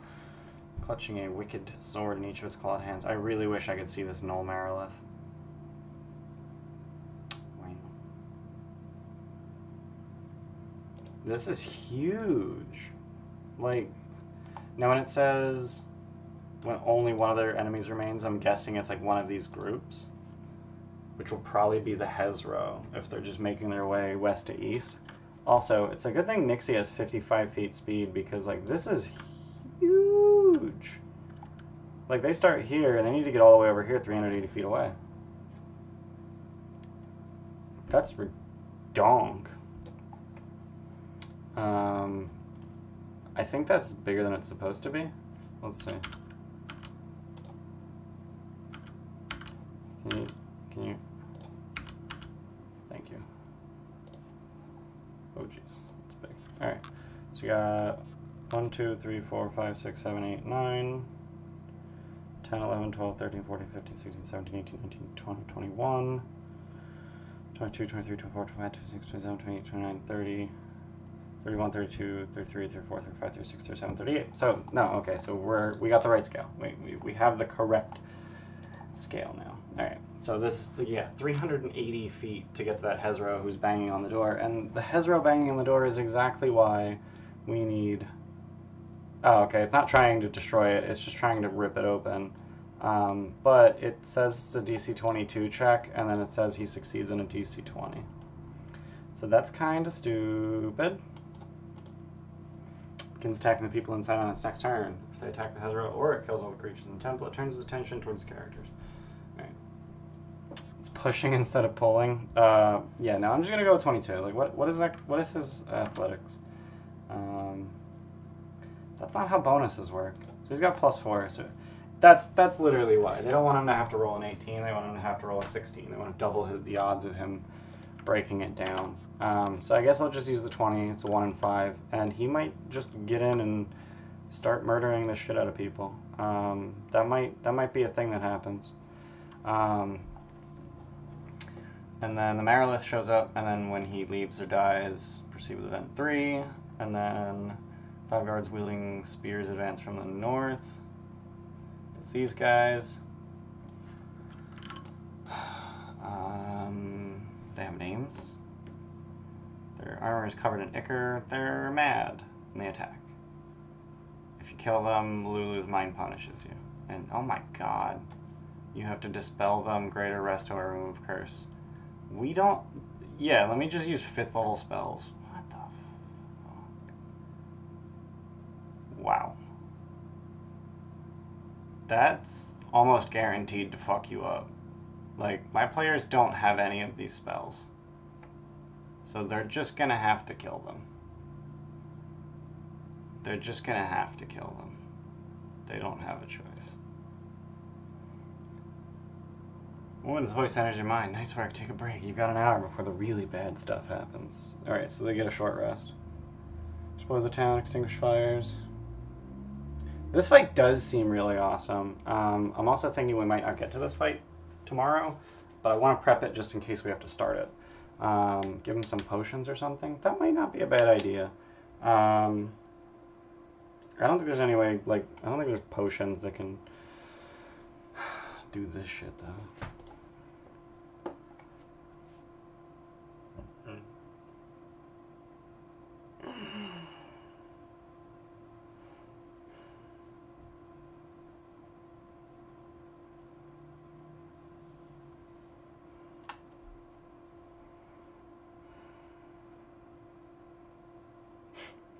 [SPEAKER 1] clutching a wicked sword in each of its clawed hands. I really wish I could see this gnoll Marilith. Wait. This is huge. Like, now when it says when only one of their enemies remains, I'm guessing it's like one of these groups, which will probably be the Hezro if they're just making their way west to east. Also, it's a good thing Nixie has 55 feet speed, because like this is huge. Like they start here and they need to get all the way over here 380 feet away. That's redonk. I think that's bigger than it's supposed to be. Let's see. Can you? Thank you. Oh jeez, it's big. All right, so we got 1, 2, 3, 4, 5, 6, 7, 8, 9, 10, 11, 12, 13, 14, 15, 16, 17, 18, 19, 20, 21, 22, 23, 24, 25, 26, 27, 28, 29, 30, 31, 32, 33, 34, 35, 36, 37, 38. So, no, okay, so we got the right scale. We have the correct scale now. All right, so this, yeah, 380 feet to get to that Hezro who's banging on the door, and the Hezro banging on the door is exactly why we need... Oh, okay, it's not trying to destroy it, it's just trying to rip it open. But it says it's a DC 22 check, and then it says he succeeds in a DC 20. So that's kind of stupid. Begins attacking the people inside on its next turn. If they attack the Hezro or it kills all the creatures in the temple, it turns its attention towards characters. Alright. It's pushing instead of pulling. Yeah, no, I'm just gonna go with 22. Like, what is that? What is his athletics? That's not how bonuses work. So he's got +4. So that's literally why. They don't want him to have to roll an 18. They want him to have to roll a 16. They want to double the odds of him breaking it down. So I guess I'll just use the 20. It's a 1 in 5, and he might just get in and start murdering the shit out of people. That might be a thing that happens. And then the Marilith shows up, and then when he leaves or dies, proceed with event 3, and then 5 guards wielding spears advance from the north. It's these guys. They have names. Their armor is covered in ichor. They're mad, and they attack. If you kill them, Lulu's mind punishes you. And oh my god, you have to dispel them, greater rest, or remove curse. We don't... Yeah, let me just use 5th level spells. What the fuck? Wow. That's almost guaranteed to fuck you up. Like, my players don't have any of these spells. So they're just gonna have to kill them. They're just gonna have to kill them. They don't have a choice. Woman's voice enters your mind. Nice work, take a break. You've got an hour before the really bad stuff happens. Alright, so they get a short rest. Explore the town, extinguish fires. This fight does seem really awesome. I'm also thinking we might not get to this fight tomorrow, but I want to prep it just in case we have to start it. Give him some potions or something. That might not be a bad idea. I don't think there's any way, like, I don't think there's potions that can do this shit, though.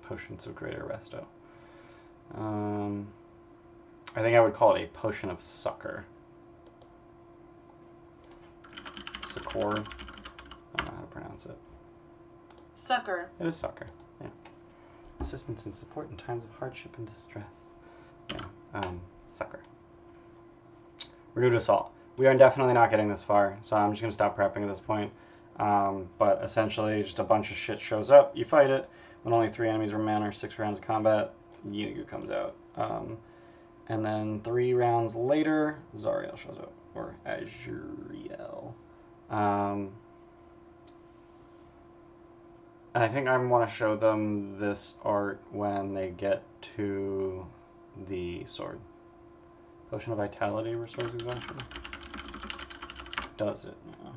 [SPEAKER 1] Potions of Greater Resto. I think I would call it a Potion of Succor. Succor. I don't know how to pronounce it.
[SPEAKER 3] Succor.
[SPEAKER 1] It is succor, yeah. Assistance and support in times of hardship and distress. Yeah, succor. Renewed Assault. We are definitely not getting this far, so I'm just going to stop prepping at this point. But essentially, just a bunch of shit shows up, you fight it. When only 3 enemies remain or 6 rounds of combat, Yugu comes out. And then 3 rounds later, Zariel shows up, or Azuriel. And I think I want to show them this art when they get to the sword. Potion of Vitality restores exhaustion. Does it? No.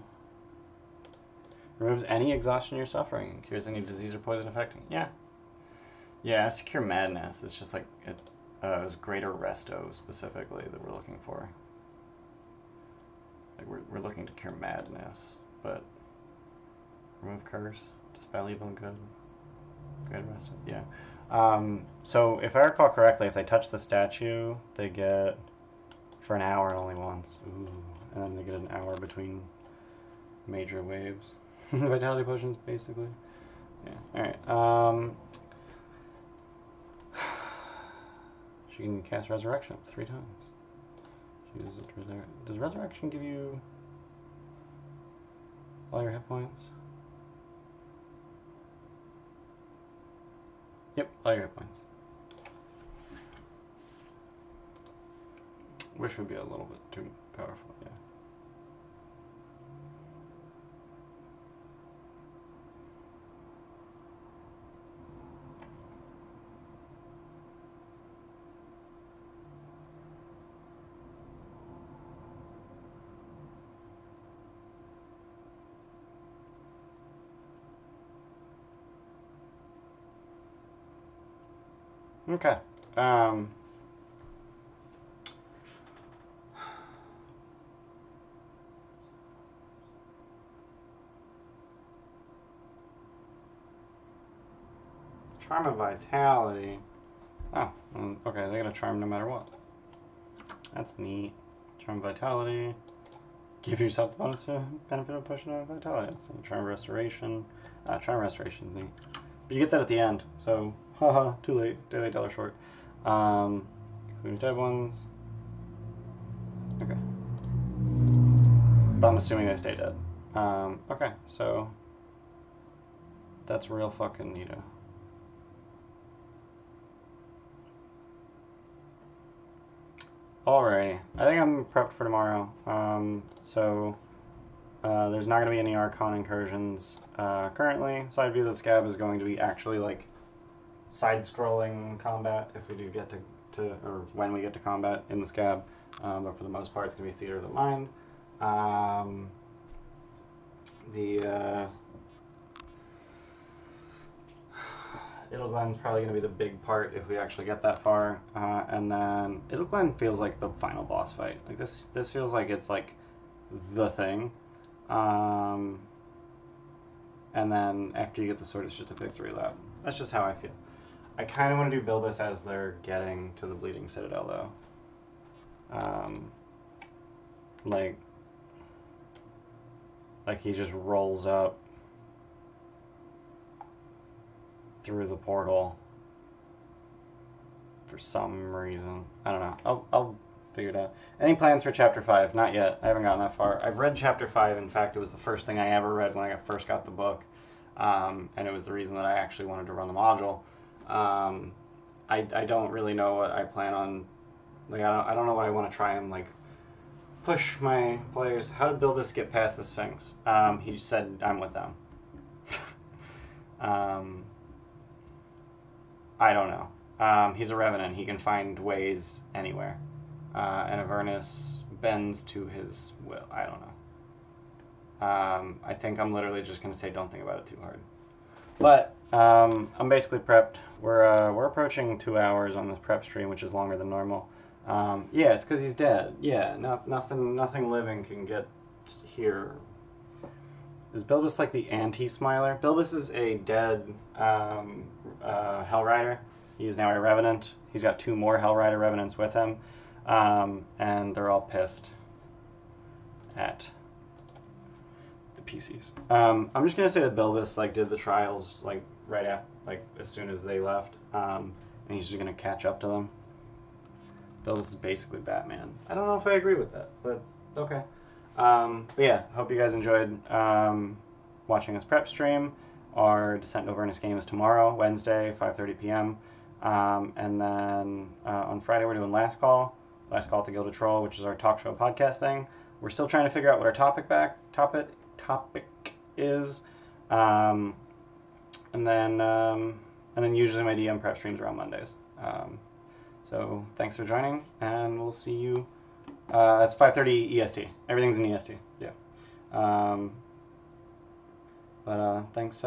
[SPEAKER 1] Removes any exhaustion you're suffering. Cures any disease or poison affecting. Yeah. Yeah, it's to cure madness. It's just like it was Greater Resto specifically that we're looking for. Like we're looking to cure madness, but remove curse. Dispel evil and good. Greater Resto. Yeah. So if I recall correctly, if they touch the statue, they get for an hour and only once. Ooh. And then they get an hour between major waves. Vitality potions, basically. Yeah. Alright. She can cast Resurrection up to 3 times. She uses it to Does Resurrection give you all your hit points? Yep, all your hit points. Wish would be a little bit too powerful, yeah. Okay. Charm of Vitality. Oh, okay, they got a charm no matter what. That's neat. Charm of Vitality. Give yourself the bonus to benefit of Potion of Vitality. That's Charm of Restoration. Charm Restoration is neat. But you get that at the end, so haha, too late. Day late, dollar short. Including dead ones. Okay. But I'm assuming they stay dead. Okay, so that's real fucking neato. Alrighty, I think I'm prepped for tomorrow. There's not going to be any Archon incursions currently. Side view of the scab is going to be actually like side-scrolling combat if we do get to or when we get to combat in the scab. But for the most part, it's going to be Theater of the Mind. Idleglen's probably going to be the big part if we actually get that far. And then Idleglen feels like the final boss fight. Like this feels like it's like the thing. And then after you get the sword, it's just a victory lap. That's just how I feel. I kind of want to do Bilbus as they're getting to the Bleeding Citadel, though. Like he just rolls up through the portal for some reason. I don't know. I'll figure it out. Any plans for Chapter 5? Not yet. I haven't gotten that far. I've read Chapter 5. In fact, it was the first thing I ever read when I first got the book. And it was the reason that I actually wanted to run the module. I don't really know what I plan on. Like, I don't know what I want to try and, like, push my players. How did Bilbus get past the Sphinx? He said, I'm with them. I don't know. He's a Revenant. He can find ways anywhere. And Avernus bends to his will. I don't know. I think I'm literally just going to say don't think about it too hard. But I'm basically prepped. We're approaching 2 hours on this prep stream, which is longer than normal. Yeah, it's because he's dead. Yeah, nothing living can get here. Is Bilbus like the anti-smiler? Bilbus is a dead Hell Rider. He is now a Revenant. He's got 2 more Hell Rider Revenants with him, and they're all pissed at the PCs. I'm just gonna say that Bilbus like did the trials like right after, like as soon as they left, and he's just gonna catch up to them. Bilbus is basically Batman. I don't know if I agree with that, but okay. But yeah, hope you guys enjoyed watching this prep stream. Our Descent Over Earnest game is tomorrow, Wednesday, 5:30 p.m. And then on Friday we're doing Last Call at the Gilded Troll, which is our talk show podcast thing. We're still trying to figure out what our topic is, and then usually my DM prep streams are on Mondays. So thanks for joining, and we'll see you. It's 5:30 EST. Everything's in EST. Yeah. Thanks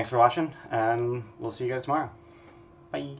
[SPEAKER 1] for watching, and we'll see you guys tomorrow. Bye.